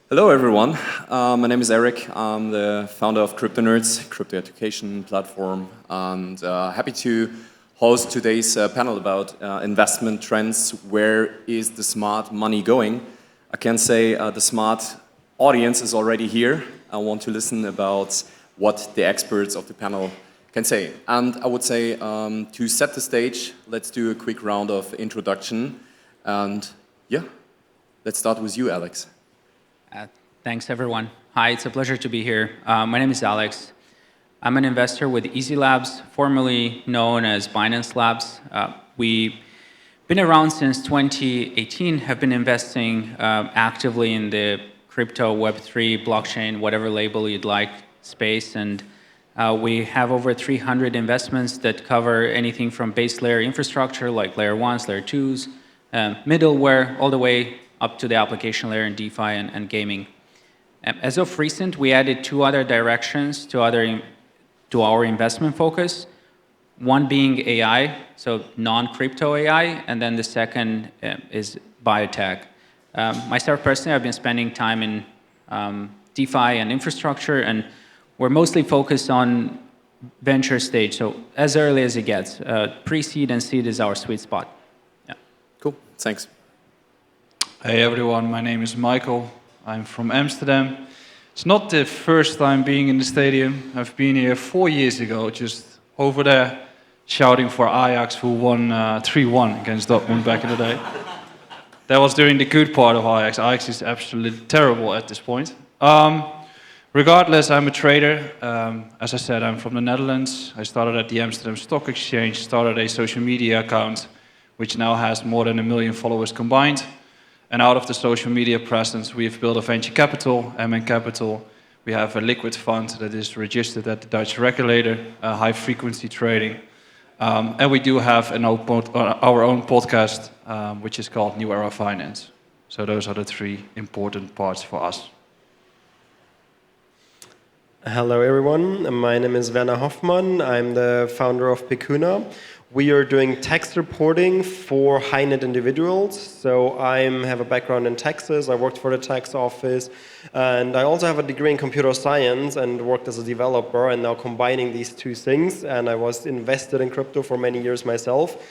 Hello, everyone. My name is Eric. I'm the founder of Crypto Nerds, crypto education platform, and happy to host today's panel about investment trends. Where is the smart money going? I can say the smart audience is already here. I want to listen about what the experts of the panel can say. And I would say to set the stage, let's do a quick round of introduction. And yeah, let's start with you, Alex. Thanks, everyone. Hi, it's a pleasure to be here. My name is Alex. I'm an investor with Easy Labs, formerly known as Binance Labs. We've been around since 2018, have been investing actively in the crypto, Web3, blockchain, whatever label you'd like, space. And we have over 300 investments that cover anything from base layer infrastructure, like layer ones, layer twos, middleware, all the way up to the application layer in DeFi and gaming. As of recent, we added two other directions to our investment focus. One being AI, so non-crypto AI, and then the second is biotech. Myself personally, I've been spending time in DeFi and infrastructure, and we're mostly focused on venture stage, so as early as it gets. Pre-seed and seed is our sweet spot. Yeah. Cool, thanks. Hey everyone, my name is Michael. I'm from Amsterdam. It's not the first time being in the stadium. I've been here 4 years ago, just over there, shouting for Ajax, who won 3-1 against Dortmund back in the day. That was during the good part of Ajax. Ajax is absolutely terrible at this point. Regardless, I'm a trader. As I said, I'm from the Netherlands. I started at the Amsterdam Stock Exchange, started a social media account, which now has more than 1 million followers combined. And out of the social media presence, we've built a venture capital, MN Capital. We have a liquid fund that is registered at the Dutch regulator, high frequency trading. And we do have our own podcast, which is called New Era Finance. So those are the three important parts for us. Hello, everyone. My name is Werner Hoffmann. I'm the founder of Pekuna. We are doing tax reporting for high-net individuals. So I have a background in taxes. I worked for the tax office. And I also have a degree in computer science and worked as a developer. And now combining these two things. And I was invested in crypto for many years myself,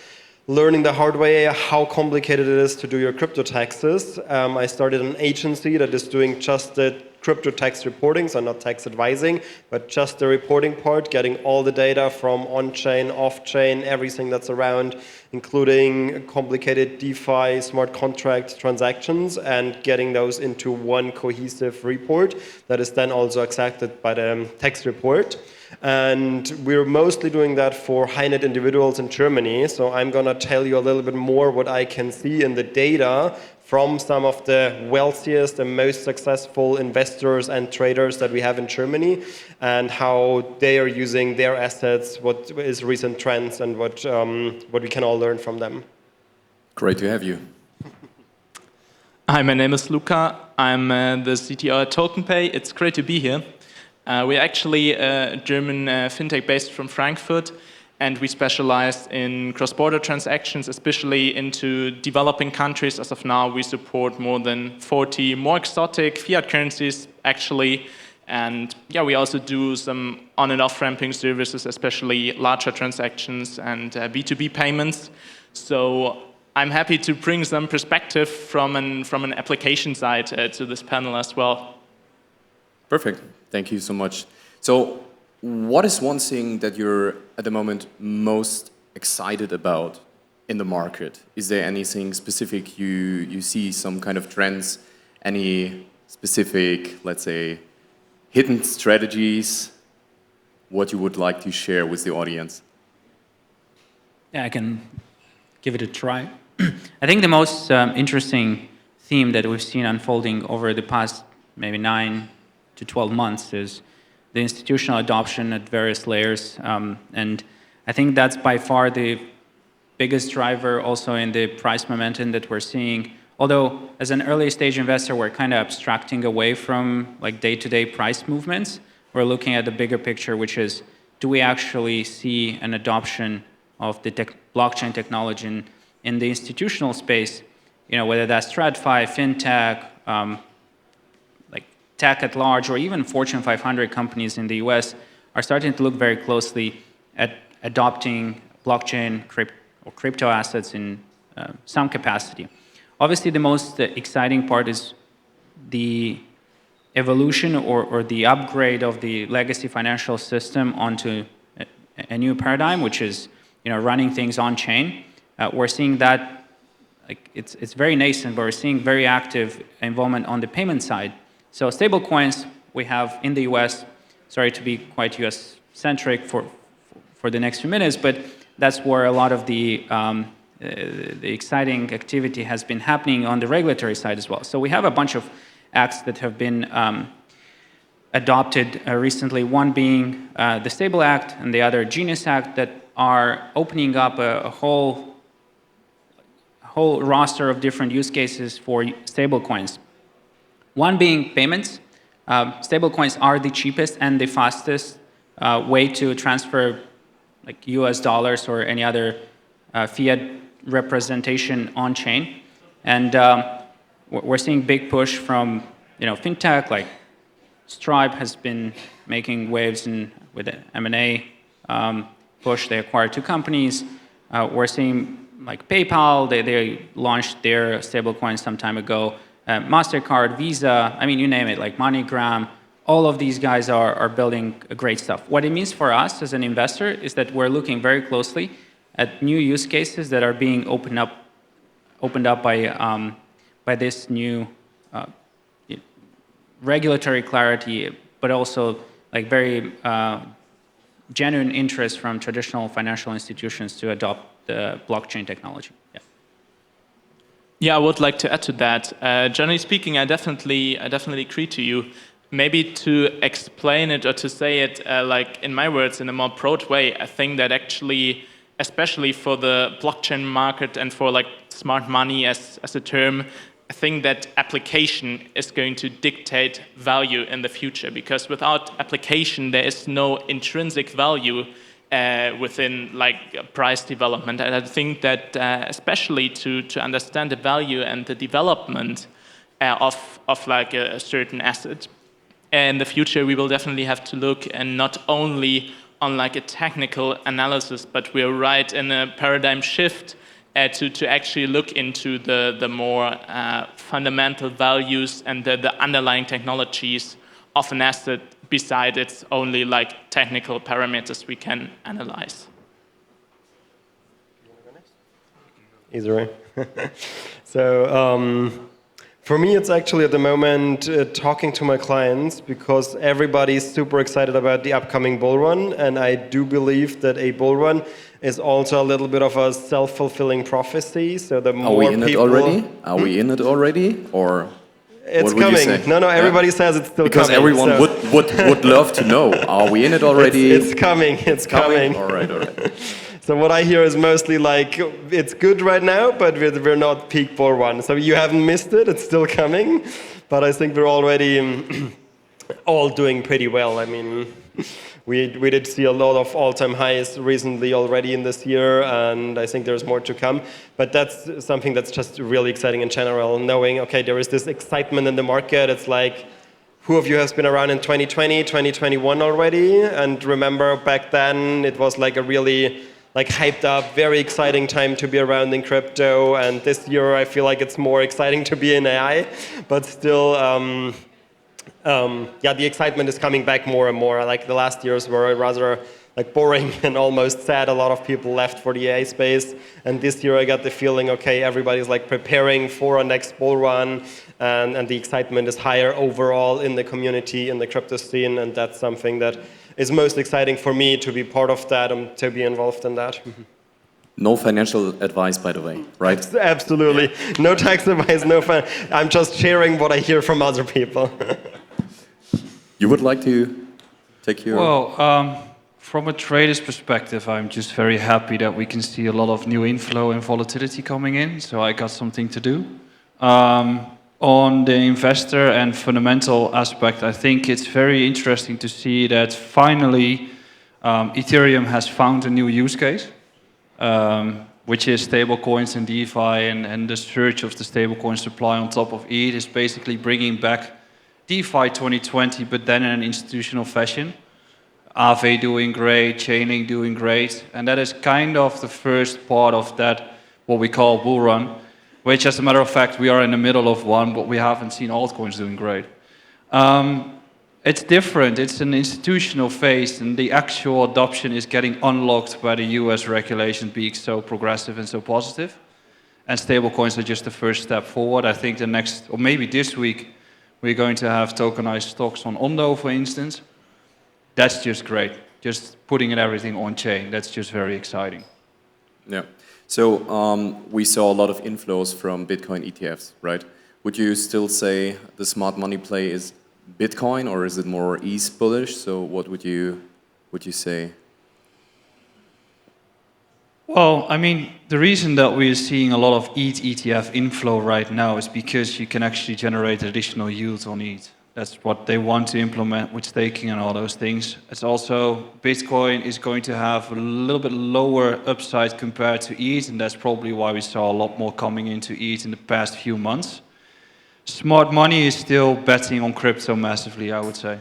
learning the hard way how complicated it is to do your crypto taxes. I started an agency that is doing just the crypto tax reporting, so not tax advising, but just the reporting part, getting all the data from on-chain, off-chain, everything that's around, including complicated DeFi, smart contract transactions, and getting those into one cohesive report that is then also accepted by the tax report. And we're mostly doing that for high-net individuals in Germany. So I'm going to tell you a little bit more what I can see in the data from some of the wealthiest and most successful investors and traders that we have in Germany, and how they are using their assets, what is recent trends, and what we can all learn from them. Great to have you. Hi, my name is Luca. I'm the CTO at TokenPay. It's great to be here. We're actually a German fintech based from Frankfurt, and we specialize in cross-border transactions, especially into developing countries. As of now, we support more than 40 more exotic fiat currencies, actually. And yeah, we also do some on and off ramping services, especially larger transactions and B2B payments. So I'm happy to bring some perspective from an application side to this panel as well. Perfect. Thank you so much. So what is one thing that you're at the moment most excited about in the market? Is there anything specific you see, some kind of trends, any specific, let's say, hidden strategies, what you would like to share with the audience? Yeah, I can give it a try. I think the most interesting theme that we've seen unfolding over the past maybe 9 to 12 months is the institutional adoption at various layers. And I think that's by far the biggest driver also in the price momentum that we're seeing. Although as an early stage investor, we're kind of abstracting away from like day-to-day price movements. We're looking at the bigger picture, which is, do we actually see an adoption of the blockchain technology in the institutional space? You know, whether that's TradFi, FinTech, tech at large, or even Fortune 500 companies in the US, are starting to look very closely at adopting blockchain or crypto assets in some capacity. Obviously, the most exciting part is the evolution or the upgrade of the legacy financial system onto a new paradigm, which is running things on chain. We're seeing that it's very nascent, but we're seeing very active involvement on the payment side. So stablecoins we have in the US, sorry to be quite US-centric for the next few minutes, but that's where a lot of the exciting activity has been happening on the regulatory side as well. So we have a bunch of acts that have been adopted recently, one being the Stable Act and the other Genius Act, that are opening up a whole roster of different use cases for stablecoins. One being payments. Stablecoins are the cheapest and the fastest way to transfer like US dollars or any other fiat representation on chain. And we're seeing big push from fintech, like Stripe has been making waves with the M&A push. They acquired 2 companies. We're seeing like PayPal, they launched their stablecoin some time ago. MasterCard, Visa, I mean, you name it, like MoneyGram, all of these guys are building great stuff. What it means for us as an investor is that we're looking very closely at new use cases that are being opened up by this new regulatory clarity, but also like very genuine interest from traditional financial institutions to adopt the blockchain technology. Yeah, I would like to add to that. Generally speaking, I definitely agree to you. Maybe to explain it or to say it like in my words in a more broad way, I think that actually, especially for the blockchain market and for like smart money as a term, I think that application is going to dictate value in the future, because without application there is no intrinsic value within like price development. And I think that especially to understand the value and the development of like a certain asset in the future, we will definitely have to look and not only on like a technical analysis, but we're right in a paradigm shift to actually look into the more fundamental values and the underlying technologies of an asset, beside its only like technical parameters we can analyze. Easy. So for me, it's actually at the moment talking to my clients, because everybody's super excited about the upcoming bull run, and I do believe that a bull run is also a little bit of a self-fulfilling prophecy. So the more Are we in people, it already? Are we in it already, or? It's what would coming. you say? No, everybody says it's still because coming. Because everyone would love to know. Are we in it already? It's coming. It's coming. All right. So what I hear is mostly like, it's good right now, but we're not peak bull run. So you haven't missed it. It's still coming. But I think we're already all doing pretty well. I mean, we did see a lot of all-time highs recently already in this year, and I think there's more to come. But that's something that's just really exciting in general, knowing, okay, there is this excitement in the market. It's like, who of you has been around in 2020, 2021 already? And remember back then, it was like a really like hyped up, very exciting time to be around in crypto. And this year, I feel like it's more exciting to be in AI, but still, yeah, the excitement is coming back more and more. Like the last years were rather like boring and almost sad. A lot of people left for the AI space. And this year I got the feeling, okay, everybody's like preparing for a next bull run, and the excitement is higher overall in the community, in the crypto scene. And that's something that is most exciting for me, to be part of that and to be involved in that. No financial advice, by the way, right? Absolutely. No tax advice, I'm just sharing what I hear from other people. You would like to take your... Well, from a trader's perspective, I'm just very happy that we can see a lot of new inflow and volatility coming in, so I got something to do. On the investor and fundamental aspect, I think it's very interesting to see that finally Ethereum has found a new use case, which is stablecoins and DeFi, and the surge of the stablecoin supply on top of ETH is basically bringing back DeFi 2020, but then in an institutional fashion. Aave doing great, Chainlink doing great, and that is kind of the first part of that, what we call bull run, which as a matter of fact, we are in the middle of one, but we haven't seen altcoins doing great. It's different, it's an institutional phase, and the actual adoption is getting unlocked by the US regulation being so progressive and so positive. And stablecoins are just the first step forward. I think the next, or maybe this week, we're going to have tokenized stocks on Ondo, for instance. That's just great. Just putting everything on chain, that's just very exciting. Yeah. So we saw a lot of inflows from Bitcoin ETFs, right? Would you still say the smart money play is Bitcoin, or is it more ETH bullish? So what would you say? Well, I mean, the reason that we're seeing a lot of ETH ETF inflow right now is because you can actually generate additional yield on ETH. That's what they want to implement with staking and all those things. It's also, Bitcoin is going to have a little bit lower upside compared to ETH, and that's probably why we saw a lot more coming into ETH in the past few months. Smart money is still betting on crypto massively, I would say.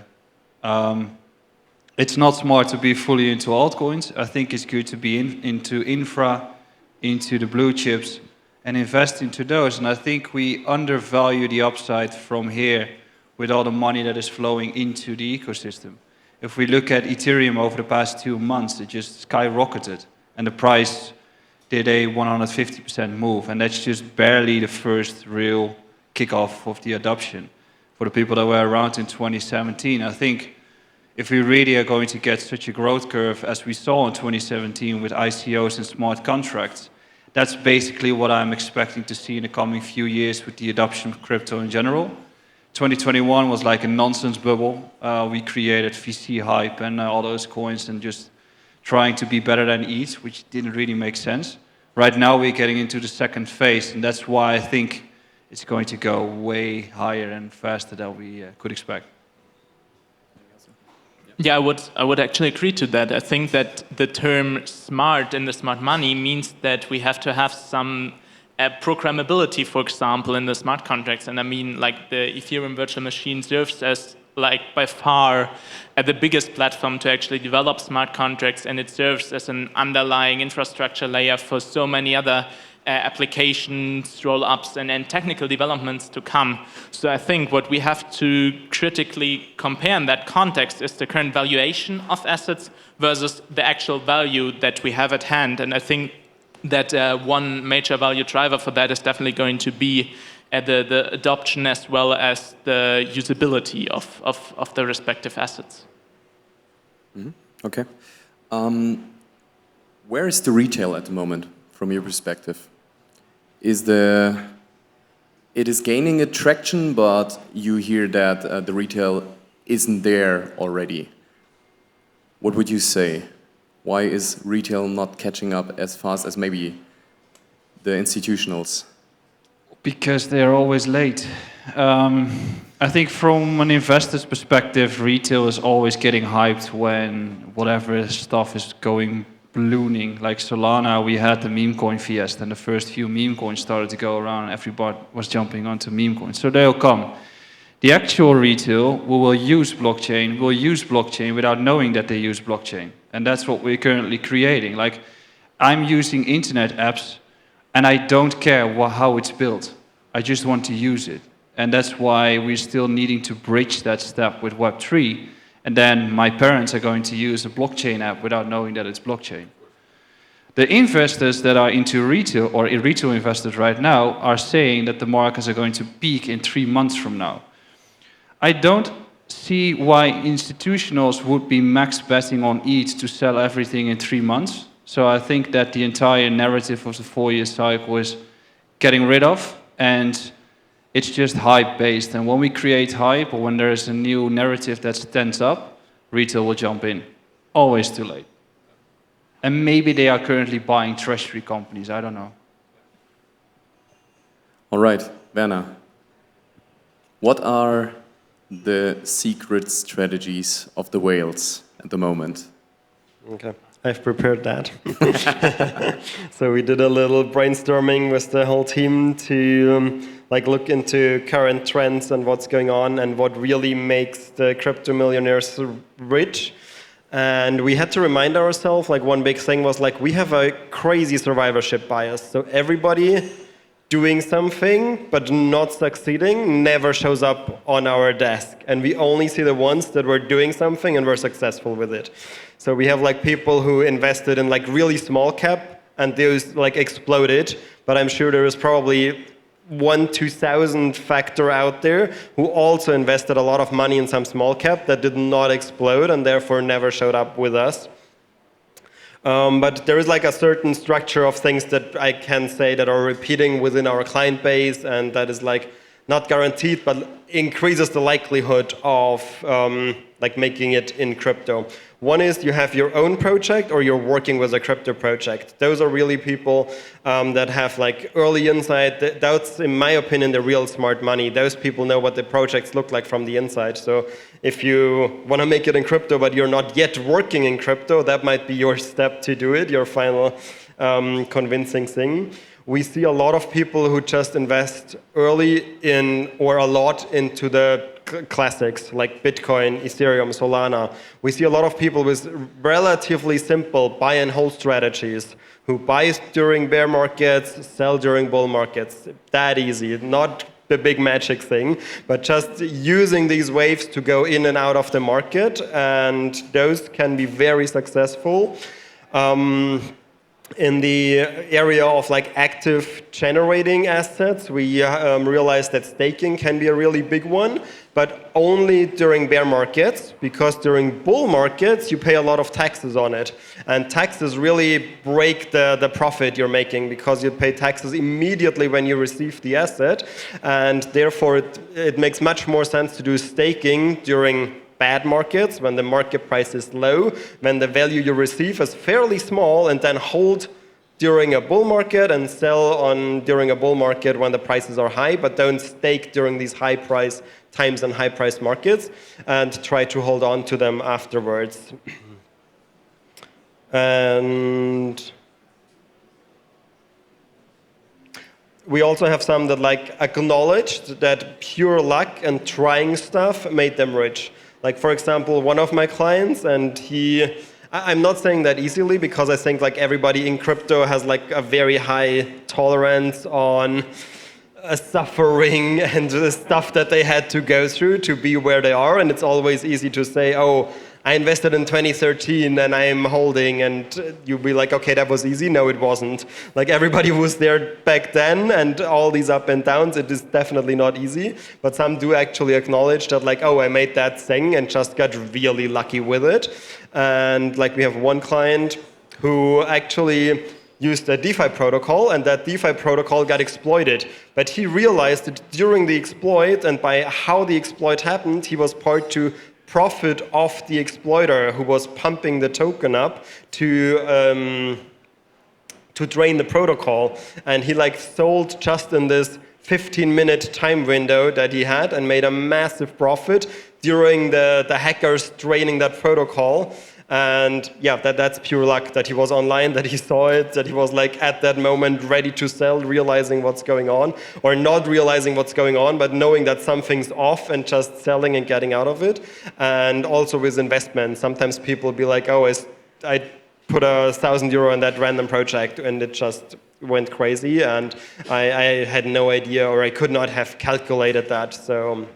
It's not smart to be fully into altcoins. I think it's good to be into infra, into the blue chips, and invest into those. And I think we undervalue the upside from here with all the money that is flowing into the ecosystem. If we look at Ethereum over the past 2 months, it just skyrocketed, and the price did a 150% move, and that's just barely the first real kickoff of the adoption. For the people that were around in 2017, I think if we really are going to get such a growth curve as we saw in 2017 with ICOs and smart contracts, that's basically what I'm expecting to see in the coming few years with the adoption of crypto in general. 2021 was like a nonsense bubble. We created VC hype and all those coins and just trying to be better than ETH, which didn't really make sense. Right now we're getting into the second phase, and that's why I think it's going to go way higher and faster than we could expect. Yeah, I would actually agree to that. I think that the term smart in the smart money means that we have to have some programmability, for example, in the smart contracts. And I mean, like the Ethereum virtual machine serves as like by far the biggest platform to actually develop smart contracts, and it serves as an underlying infrastructure layer for so many other applications, roll-ups, and technical developments to come. So I think what we have to critically compare in that context is the current valuation of assets versus the actual value that we have at hand. And I think that one major value driver for that is definitely going to be the adoption as well as the usability of the respective assets. Mm-hmm. Okay. Where is the retail at the moment, from your perspective? It is gaining attraction, but you hear that the retail isn't there already. What would you say? Why is retail not catching up as fast as maybe the institutionals? Because they're always late. I think from an investor's perspective, retail is always getting hyped when whatever stuff is going ballooning. Like Solana, we had the meme coin fiesta, and the first few meme coins started to go around, and everybody was jumping onto meme coins. So they'll come. The actual retail will use blockchain without knowing that they use blockchain. And that's what we're currently creating. Like, I'm using internet apps, and I don't care how it's built. I just want to use it. And that's why we're still needing to bridge that step with Web3. And then my parents are going to use a blockchain app without knowing that it's blockchain. The investors that are into retail, or retail investors right now, are saying that the markets are going to peak in 3 months from now. I don't see why institutionals would be max betting on ETH to sell everything in 3 months. So I think that the entire narrative of the 4-year cycle is getting rid of, and it's just hype-based. And when we create hype, or when there is a new narrative that stands up, retail will jump in. Always too late. And maybe they are currently buying treasury companies, I don't know. All right, Werner. What are the secret strategies of the whales at the moment? Okay. I've prepared that. So we did a little brainstorming with the whole team to like look into current trends and what's going on and what really makes the crypto millionaires rich. And we had to remind ourselves, like one big thing was like we have a crazy survivorship bias. So everybody doing something but not succeeding never shows up on our desk. And we only see the ones that were doing something and were successful with it. So we have like people who invested in like really small cap and those like exploded. But I'm sure there is probably 1-2,000 factor out there who also invested a lot of money in some small cap that did not explode and therefore never showed up with us. But there is like a certain structure of things that I can say that are repeating within our client base, and that is like not guaranteed, but increases the likelihood of like making it in crypto. One is you have your own project or you're working with a crypto project. Those are really people that have like early insight. That's, in my opinion, the real smart money. Those people know what the projects look like from the inside. So if you want to make it in crypto, but you're not yet working in crypto, that might be your step to do it, your final convincing thing. We see a lot of people who just invest early in or a lot into the classics like Bitcoin, Ethereum, Solana. We see a lot of people with relatively simple buy and hold strategies who buy during bear markets, sell during bull markets. That easy, not the big magic thing, but just using these waves to go in and out of the market, and those can be very successful. In the area of like active generating assets, we realized that staking can be a really big one, but only during bear markets, because during bull markets, you pay a lot of taxes on it. And taxes really break the profit you're making, because you pay taxes immediately when you receive the asset. And therefore, it makes much more sense to do staking during bad markets, when the market price is low, when the value you receive is fairly small, and then hold during a bull market and sell during a bull market when the prices are high, but don't stake during these high price times and high price markets, and try to hold on to them afterwards. And we also have some that like acknowledged that pure luck and trying stuff made them rich. Like, for example, one of my clients, and I'm not saying that easily, because I think like everybody in crypto has like a very high tolerance on suffering and the stuff that they had to go through to be where they are. And it's always easy to say, oh, I invested in 2013 and I'm holding, and you'll be like, okay, that was easy. No, it wasn't. Like, everybody was there back then, and all these up and downs, it is definitely not easy. But some do actually acknowledge that, like, oh, I made that thing and just got really lucky with it. And like, we have one client who actually used a DeFi protocol, and that DeFi protocol got exploited. But he realized that during the exploit, and by how the exploit happened, he was part to profit off the exploiter who was pumping the token up to drain the protocol. And he like sold just in this 15-minute time window that he had, and made a massive profit during the hackers draining that protocol. And yeah, that's pure luck that he was online, that he saw it, that he was like at that moment ready to sell, realizing what's going on, or not realizing what's going on, but knowing that something's off and just selling and getting out of it. And also with investment, sometimes people be like, oh, I put €1,000 in that random project and it just went crazy, and I had no idea, or I could not have calculated that. So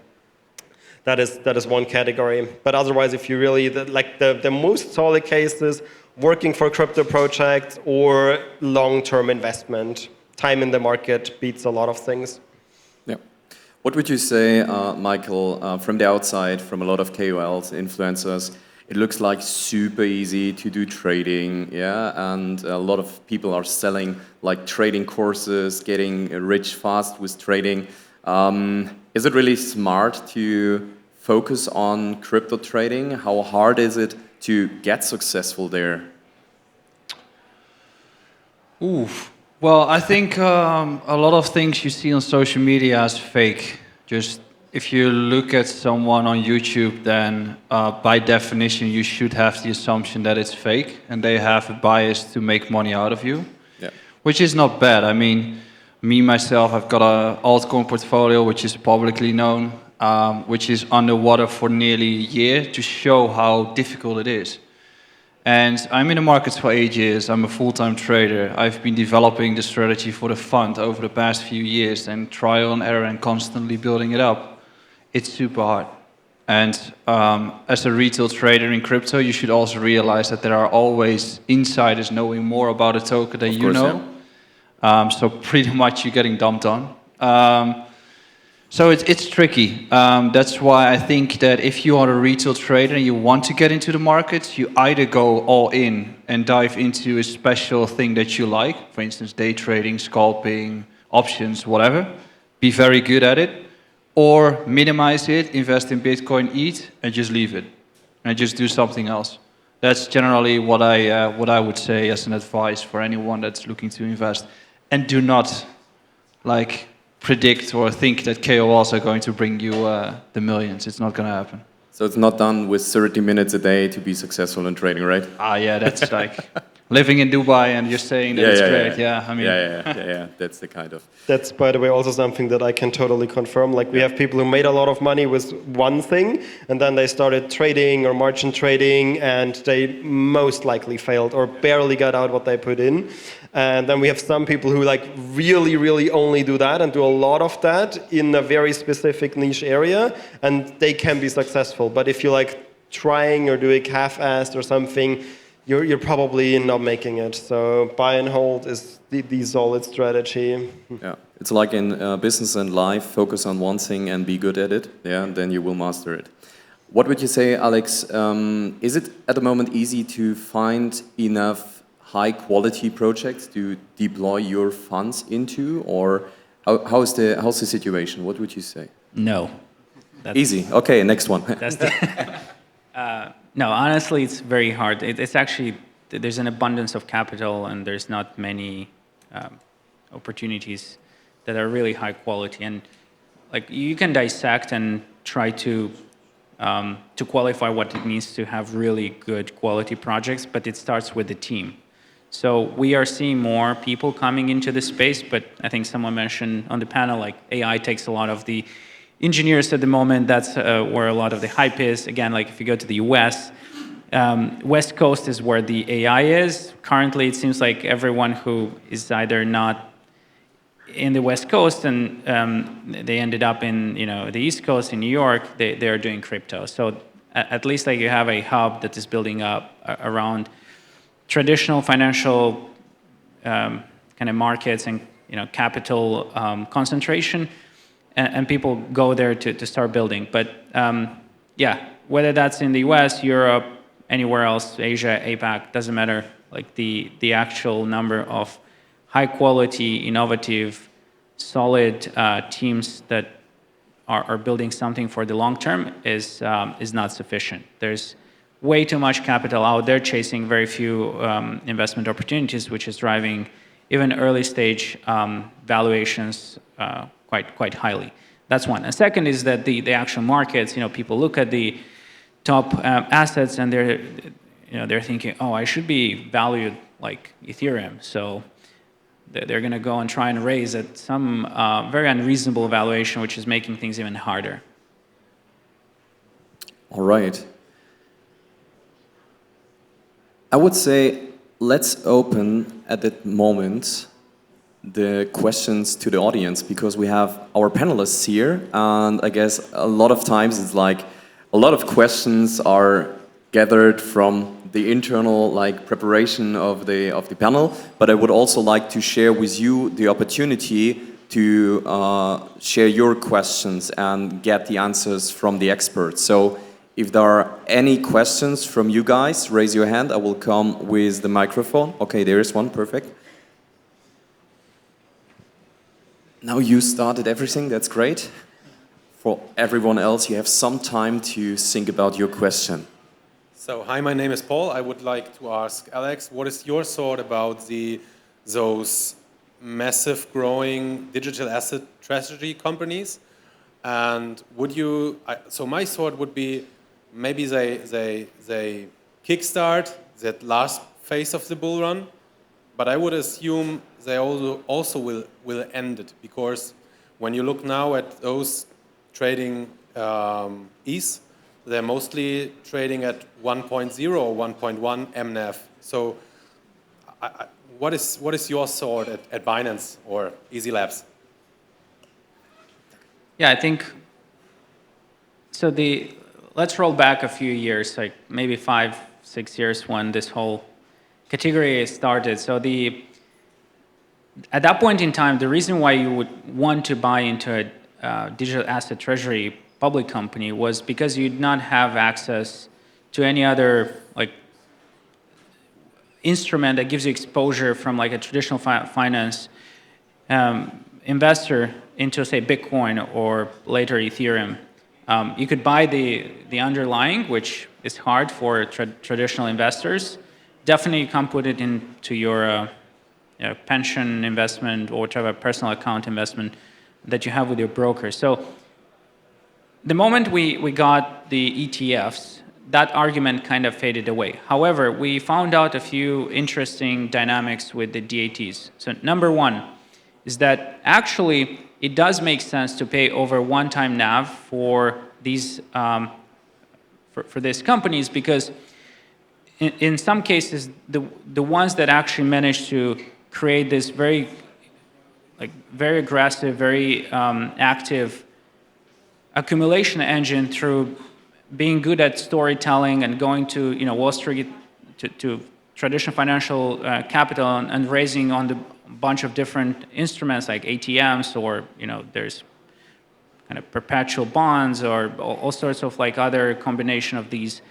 that is one category. But otherwise, if you really, the most solid cases, working for crypto projects or long-term investment, time in the market beats a lot of things. Yeah. What would you say, Michael, from the outside, from a lot of KOLs, influencers, it looks like super easy to do trading, yeah? And a lot of people are selling like trading courses, getting rich fast with trading. Is it really smart to focus on crypto trading? How hard is it to get successful there? Well, I think a lot of things you see on social media is fake. Just if you look at someone on YouTube, then by definition you should have the assumption that it's fake and they have a bias to make money out of you, which is not bad. I mean, me myself, I've got an altcoin portfolio which is publicly known, which is underwater for nearly a year to show how difficult it is. And I'm in the markets for 8 years. I'm a full-time trader. I've been developing the strategy for the fund over the past few years and trial and error and constantly building it up. It's super hard. And as a retail trader in crypto, you should also realize that there are always insiders knowing more about a token than you know. So pretty much you're getting dumped on. So it's tricky. That's why I think that if you are a retail trader and you want to get into the markets, you either go all in and dive into a special thing that you like, for instance, day trading, scalping, options, whatever, be very good at it, or minimize it, invest in Bitcoin, ETH, and just leave it, and just do something else. That's generally what I would say as an advice for anyone that's looking to invest. And do not predict or think that KOLs are going to bring you the millions. It's not going to happen. So it's not done with 30 minutes a day to be successful in trading, right? Yeah, that's like living in Dubai and you're saying that it's great. Yeah, I mean. Yeah. That's the kind of. That's, by the way, also something that I can totally confirm. Like, we have people who made a lot of money with one thing, and then they started trading or margin trading, and they most likely failed or barely got out what they put in. And then we have some people who really only do that and do a lot of that in a very specific niche area, and they can be successful. But if you're trying or doing half-assed or something, you're probably not making it. So buy and hold is the solid strategy. Yeah, it's like in business and life, focus on one thing and be good at it, and then you will master it. What would you say, Alex? Is it at the moment easy to find enough high-quality projects to deploy your funds into, or how's the situation? What would you say? No. Easy. Okay, next one. That's no, honestly, it's very hard. It's actually, there's an abundance of capital and there's not many opportunities that are really high quality. And you can dissect and try to qualify what it means to have really good quality projects, but it starts with the team. So we are seeing more people coming into the space, but I think someone mentioned on the panel, AI takes a lot of the engineers at the moment. That's where a lot of the hype is. Again, if you go to the US, West Coast is where the AI is. Currently, it seems like everyone who is either not in the West Coast and they ended up in the East Coast in New York, they are doing crypto. So at least you have a hub that is building up around traditional financial kind of markets and capital concentration. And people go there to start building. But yeah, whether that's in the US, Europe, anywhere else, Asia, APAC, doesn't matter. The actual number of high quality, innovative, solid teams that are building something for the long term is not sufficient. There's way too much capital out there chasing very few investment opportunities, which is driving even early stage valuations quite highly. That's one. And second is that the actual markets, people look at the top assets and they're thinking, oh, I should be valued like Ethereum. So they're going to go and try and raise at some very unreasonable valuation, which is making things even harder. All right. I would say let's open at that moment the questions to the audience, because we have our panelists here, and I guess a lot of times it's a lot of questions are gathered from the internal preparation of the panel, but I would also like to share with you the opportunity to share your questions and get the answers from the experts. So if there are any questions from you guys, raise your hand. I will come with the microphone. Okay, there is one, perfect. Now you started everything, that's great. For everyone else, you have some time to think about your question. So, hi, my name is Paul. I would like to ask Alex, what is your thought about those massive growing digital asset treasury companies? And would you? So my thought would be maybe they kickstart that last phase of the bull run, but I would assume they also will end it, because when you look now at those trading ETH, they're mostly trading at 1.0 or 1.1 MNAV. So what is your thought at Binance or Easy Labs? Yeah, I think, so let's roll back a few years, like maybe 5, 6 years when this whole category started. So at that point in time, the reason why you would want to buy into a digital asset treasury public company was because you did not have access to any other like instrument that gives you exposure from like a traditional finance investor into, say, Bitcoin or later Ethereum. You could buy the underlying, which is hard for traditional investors. Definitely you can't put it into your pension investment or whatever personal account investment that you have with your broker. So the moment we got the ETFs, that argument kind of faded away. However, we found out a few interesting dynamics with the DATs. So number one is that actually it does make sense to pay over one-time NAV for these for these companies, because in some cases the ones that actually manage to create this very aggressive, very active accumulation engine through being good at storytelling and going to Wall Street, to traditional financial capital and raising on the bunch of different instruments like ATMs, or there's kind of perpetual bonds or all sorts of like other combination of these.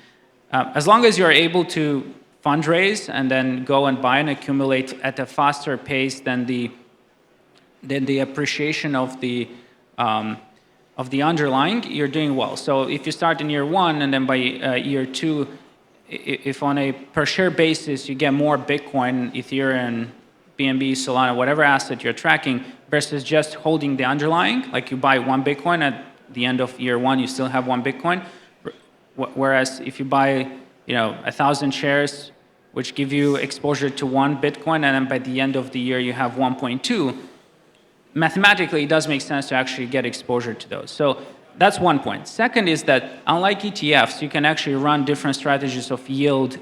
As long as you're able to fundraise and then go and buy and accumulate at a faster pace than the appreciation of the underlying, you're doing well. So if you start in year one and then by year two, if on a per share basis you get more Bitcoin, Ethereum, BNB, Solana, whatever asset you're tracking, versus just holding the underlying, like you buy one Bitcoin at the end of year one, you still have one Bitcoin. Whereas if you buy 1,000 shares, which give you exposure to one Bitcoin, and then by the end of the year you have 1.2, mathematically it does make sense to actually get exposure to those. So that's one point. Second is that unlike ETFs, you can actually run different strategies of yield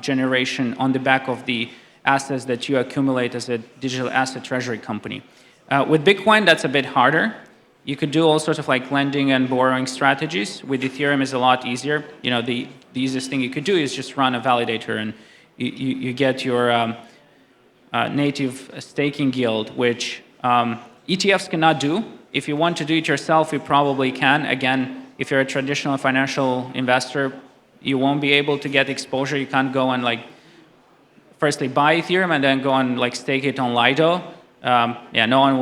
generation on the back of the assets that you accumulate as a digital asset treasury company. With Bitcoin, that's a bit harder. You could do all sorts of like lending and borrowing strategies. With Ethereum, it's a lot easier. The easiest thing you could do is just run a validator, and you get your native staking yield, which ETFs cannot do. If you want to do it yourself, you probably can. Again, if you're a traditional financial investor, you won't be able to get exposure. You can't go and like firstly buy Ethereum and then go and like stake it on Lido. No one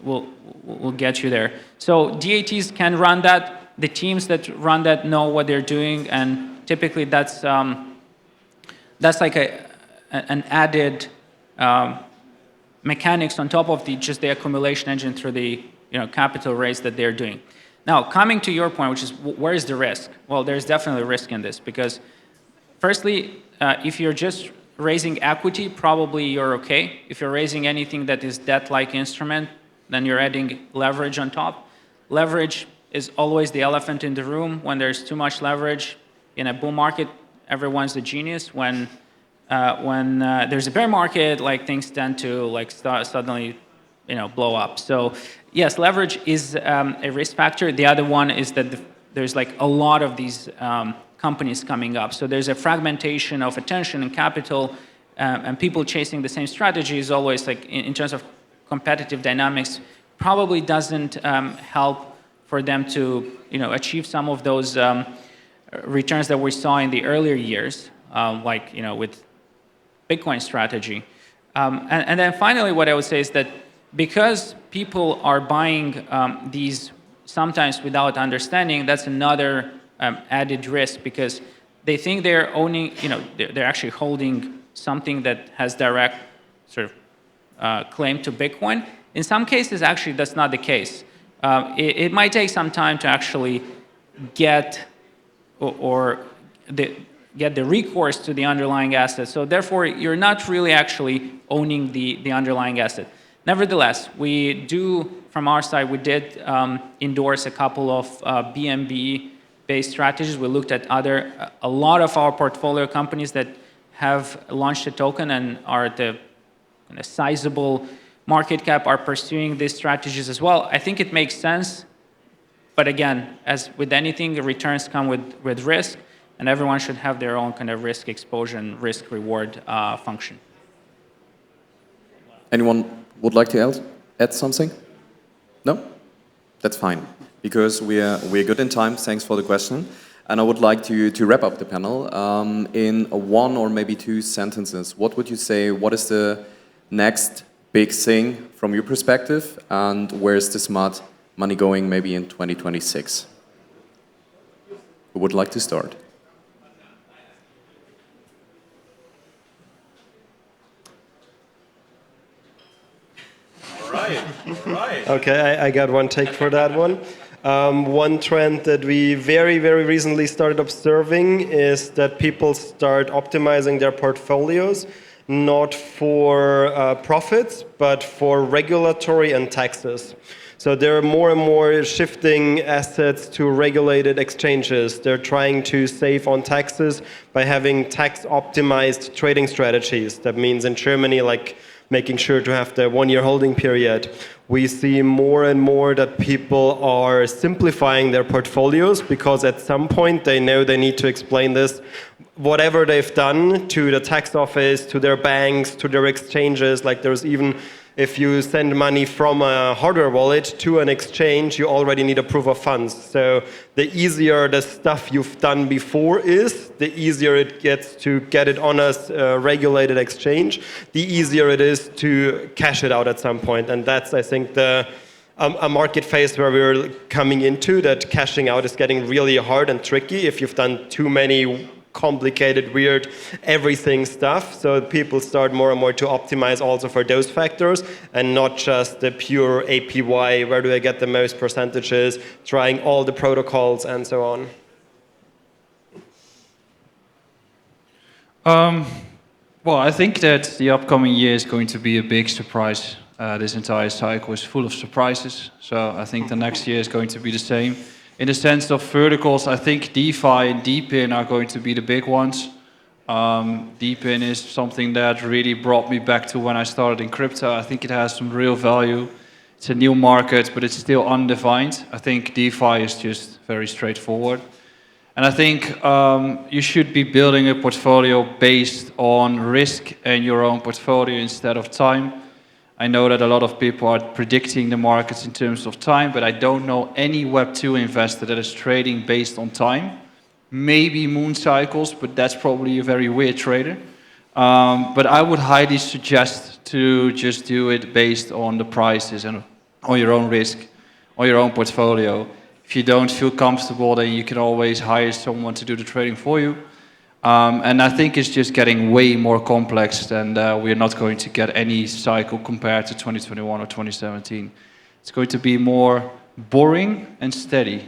will get you there. So DATs can run that. The teams that run that know what they're doing, and typically that's like an added mechanics on top of just the accumulation engine through the capital raise that they're doing. Now, coming to your point, which is where is the risk? Well, there's definitely risk in this, because firstly, if you're just raising equity, probably you're okay. If you're raising anything that is debt-like instrument, then you're adding leverage on top. Leverage is always the elephant in the room. When there's too much leverage in a bull market, everyone's a genius. When there's a bear market, like things tend to like suddenly, blow up. So yes, leverage is a risk factor. The other one is that there's like a lot of these companies coming up. So there's a fragmentation of attention and capital, and people chasing the same strategy is always like in terms of competitive dynamics, probably doesn't help for them to achieve some of those returns that we saw in the earlier years, with Bitcoin strategy. And then finally, what I would say is that because people are buying these sometimes without understanding, that's another added risk, because they think they're owning, they're actually holding something that has direct sort of claim to Bitcoin. In some cases, actually, that's not the case. it might take some time to actually get get the recourse to the underlying asset. So therefore, you're not really actually owning the underlying asset. Nevertheless, we do, from our side, we did endorse a couple of BNB-based strategies. We looked at a lot of our portfolio companies that have launched a token and are at the sizable market cap are pursuing these strategies as well. I think it makes sense, but again, as with anything, the returns come with risk, and everyone should have their own kind of risk exposure and risk reward function. Anyone would like to add something? No? That's fine, because we're good in time. Thanks for the question. And I would like to wrap up the panel in one or maybe two sentences. What would you say, what is the next big thing from your perspective, and where is the smart money going maybe in 2026? Who would like to start? All right. Okay, I got one take for that one. One trend that we very, very recently started observing is that people start optimizing their portfolios not for profits, but for regulatory and taxes. So they're more and more shifting assets to regulated exchanges. They're trying to save on taxes by having tax-optimized trading strategies. That means in Germany, like making sure to have the one-year holding period. We see more and more that people are simplifying their portfolios because at some point they know they need to explain this, whatever they've done, to the tax office, to their banks, to their exchanges. Like there's even, if you send money from a hardware wallet to an exchange, you already need a proof of funds. So the easier the stuff you've done before is, the easier it gets to get it on a regulated exchange, the easier it is to cash it out at some point. And that's, I think, a market phase where we're coming into, that cashing out is getting really hard and tricky if you've done too many complicated, weird, everything stuff. So people start more and more to optimize also for those factors and not just the pure APY, where do I get the most percentages, trying all the protocols and so on. Well, I think that the upcoming year is going to be a big surprise. This entire cycle is full of surprises. So I think the next year is going to be the same. In the sense of verticals, I think DeFi and DePIN are going to be the big ones. DePIN is something that really brought me back to when I started in crypto. I think it has some real value. It's a new market, but it's still undefined. I think DeFi is just very straightforward. And I think you should be building a portfolio based on risk and your own portfolio instead of time. I know that a lot of people are predicting the markets in terms of time, but I don't know any Web2 investor that is trading based on time. Maybe moon cycles, but that's probably a very weird trader. But I would highly suggest to just do it based on the prices and on your own risk, on your own portfolio. If you don't feel comfortable, then you can always hire someone to do the trading for you. And I think it's just getting way more complex, and we're not going to get any cycle compared to 2021 or 2017. It's going to be more boring and steady.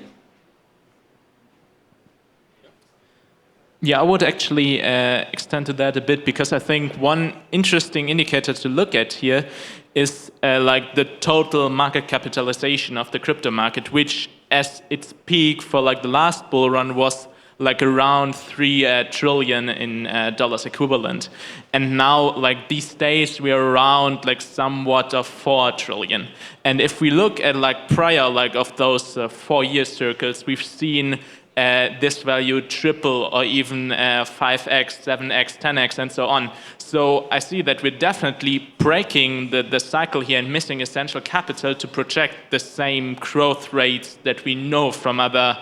Yeah, I would actually extend to that a bit, because I think one interesting indicator to look at here is like the total market capitalization of the crypto market, which as its peak for like the last bull run was like around 3 trillion in dollars equivalent. And now, like these days, we are around like somewhat of 4 trillion. And if we look at like prior, like of those 4-year circles, we've seen this value triple or even 5x, 7x, 10x, and so on. So I see that we're definitely breaking the cycle here and missing essential capital to project the same growth rates that we know from other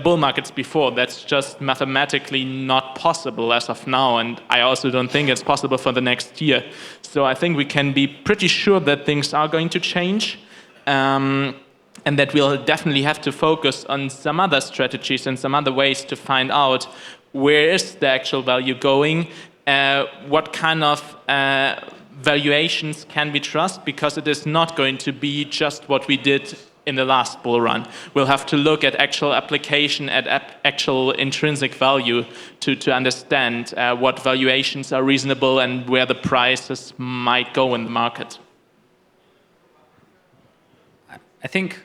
bull markets before. That's just mathematically not possible as of now, and I also don't think it's possible for the next year. So I think we can be pretty sure that things are going to change. And that we'll definitely have to focus on some other strategies and some other ways to find out where is the actual value going, what kind of valuations can we trust, because it is not going to be just what we did in the last bull run. We'll have to look at actual application, at actual intrinsic value to understand what valuations are reasonable and where the prices might go in the market. I think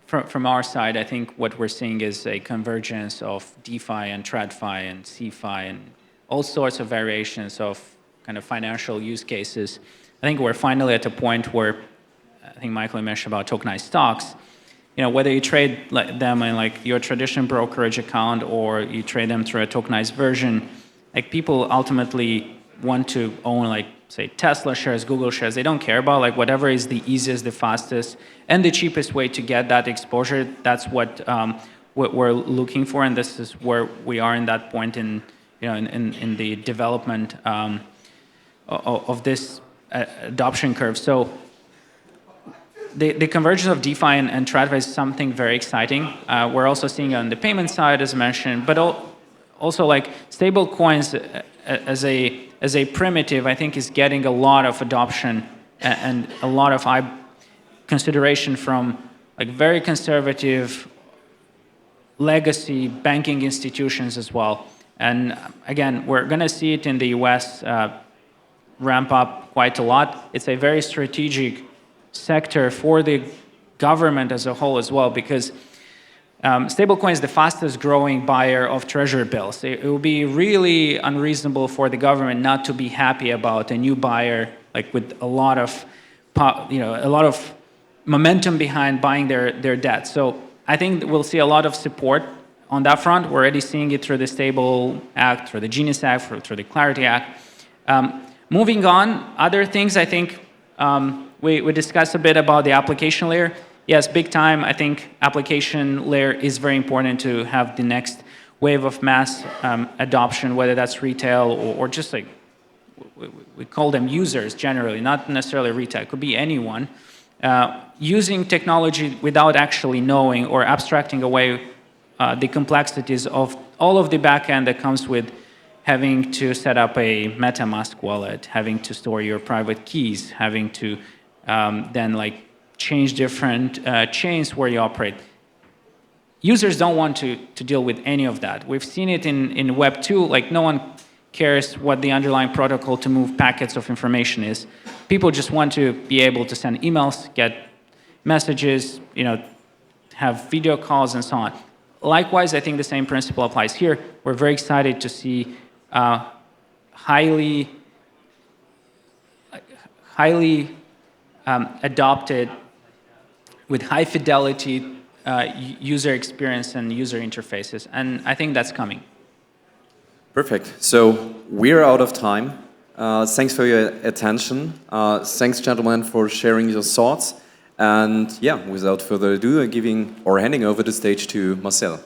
from our side, I think what we're seeing is a convergence of DeFi and TradFi and CeFi and all sorts of variations of kind of financial use cases. I think we're finally at a point where, I think Michael mentioned about tokenized stocks, you know, whether you trade them in like your traditional brokerage account or you trade them through a tokenized version, like people ultimately want to own like, say, Tesla shares, Google shares. They don't care about like whatever is the easiest, the fastest, and the cheapest way to get that exposure. That's what we're looking for, and this is where we are in that point in, you know, in the development of this adoption curve. So the convergence of DeFi and TradFi is something very exciting. We're also seeing on the payment side, as mentioned, but also like stable coins as a primitive, I think is getting a lot of adoption and a lot of consideration from like very conservative legacy banking institutions as well. And again, we're going to see it in the US ramp up quite a lot. It's a very strategic sector for the government as a whole as well, because stablecoin is the fastest growing buyer of treasury bills. It will be really unreasonable for the government not to be happy about a new buyer, like with a lot of, you know, a lot of momentum behind buying their debt. So I think we'll see a lot of support on that front. We're already seeing it through the Stable Act, through the Genius Act, through the Clarity Act. Moving on, other things I think we discussed a bit about the application layer. Yes, big time. I think application layer is very important to have the next wave of mass adoption, whether that's retail or just like, we call them users generally, not necessarily retail. It could be anyone. Using technology without actually knowing or abstracting away the complexities of all of the backend that comes with having to set up a MetaMask wallet, having to store your private keys, having to then like change different chains where you operate. Users don't want to deal with any of that. We've seen it in Web 2, like no one cares what the underlying protocol to move packets of information is. People just want to be able to send emails, get messages, you know, have video calls and so on. Likewise, I think the same principle applies here. We're very excited to see highly adopted with high fidelity user experience and user interfaces. And I think that's coming. Perfect. So we're out of time. Thanks for your attention. Thanks, gentlemen, for sharing your thoughts. And yeah, without further ado, handing over the stage to Marcel.